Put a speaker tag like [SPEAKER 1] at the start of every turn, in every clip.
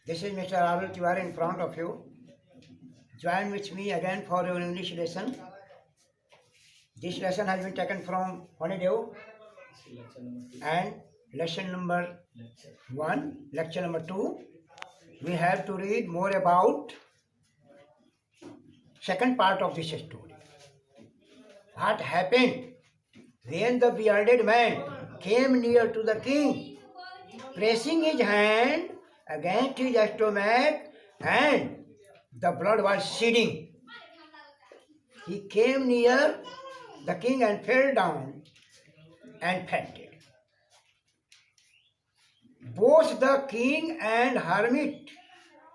[SPEAKER 1] This is Mr. Arul Tiwari in front of you. Join with me again for your English lesson. This lesson has been taken from Honeydew and lesson number 1, lecture number 2. We have to read more about second part of this story. What happened when the bearded man came near to the king, pressing his hand against his stomach, and the blood was shedding. He came near the king and fell down and fainted. Both the king and hermit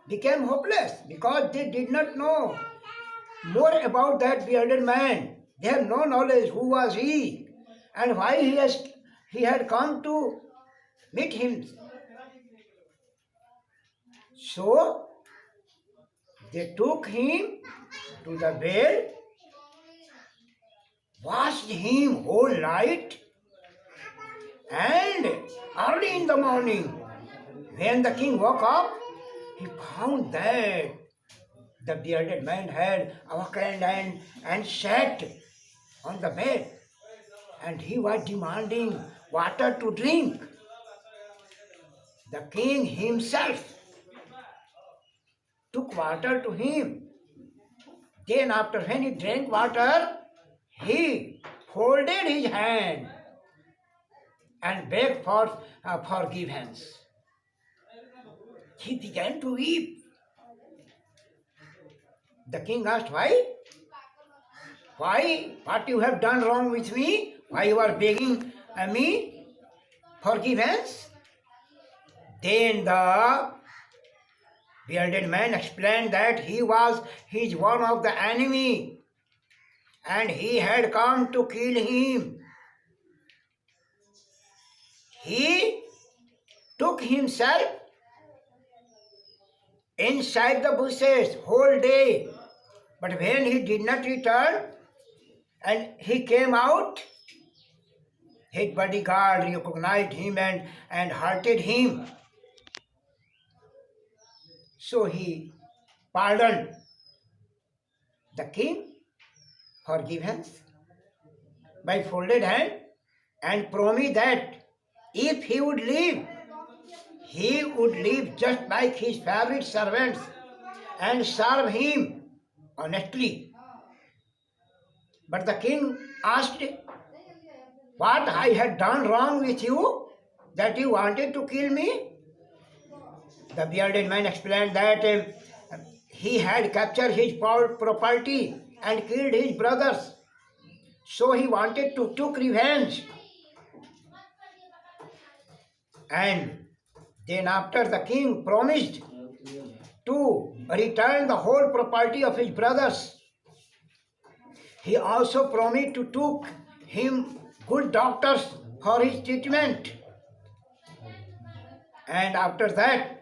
[SPEAKER 1] became hopeless because they did not know more about that bearded man. They had no knowledge who was he and why he had come to meet him. So they took him to the bed, washed him whole night, and early in the morning, when the king woke up, he found that the bearded man had awakened and sat on the bed, and he was demanding water to drink. The king himself took water to him. Then after when he drank water, he folded his hand and begged for forgiveness. He began to weep. The king asked, why? Why? What you have done wrong with me? Why you are begging me forgiveness? Then the bearded man explained that he was one of the enemy and he had come to kill him. He took himself inside the bushes whole day, but when he did not return and he came out, his bodyguard recognized him and hurted him. So he pardoned the king forgiveness by folded hand and promised that if he would live just like his favorite servants and serve him honestly. But the king asked, what I had done wrong with you that you wanted to kill me? The bearded man explained that he had captured his property and killed his brothers. So he wanted to take revenge. And then after the king promised to return the whole property of his brothers, he also promised to take him good doctors for his treatment. And after that,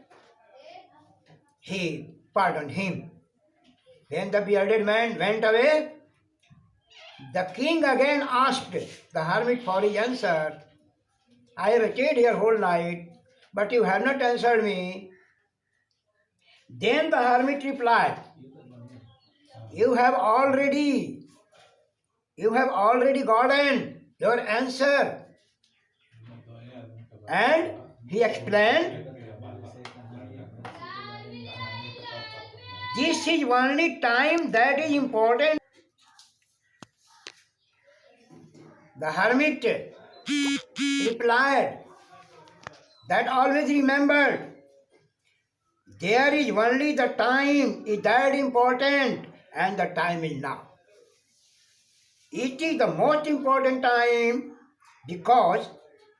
[SPEAKER 1] he pardoned him. When the bearded man went away, the king again asked the hermit for his answer. I waited here whole night, but you have not answered me. Then the hermit replied, You have already gotten your answer. And he explained, this is only time that is important. The hermit replied that always remember, there is only the time is that important, and the time is now. It is the most important time because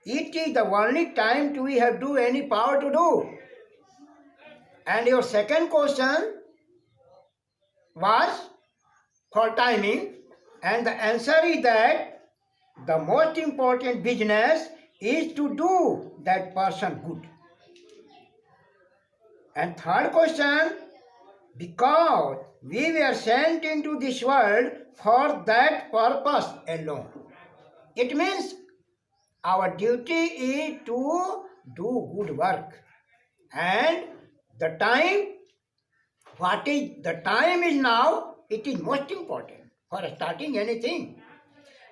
[SPEAKER 1] it is the only time we have any power to do. And your second question was for timing, and the answer is that the most important business is to do that person good. And third question, because we were sent into this world for that purpose alone. It means our duty is to do good work and The time, what is the time is now, it is most important for starting anything.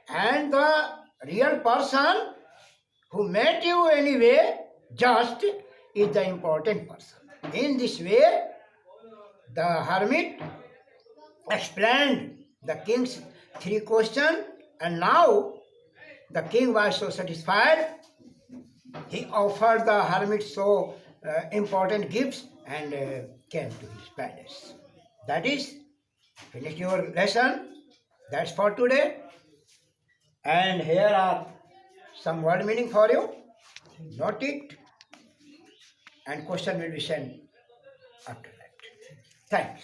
[SPEAKER 1] And the real person who met you anyway, just is the important person. In this way, the hermit explained the king's three questions, and now the king was so satisfied. He offered the hermit so important gifts and came to his palace. That is, finish your lesson. That's for today. And here are some word meaning for you. Note it, and question will be sent after that. Thanks.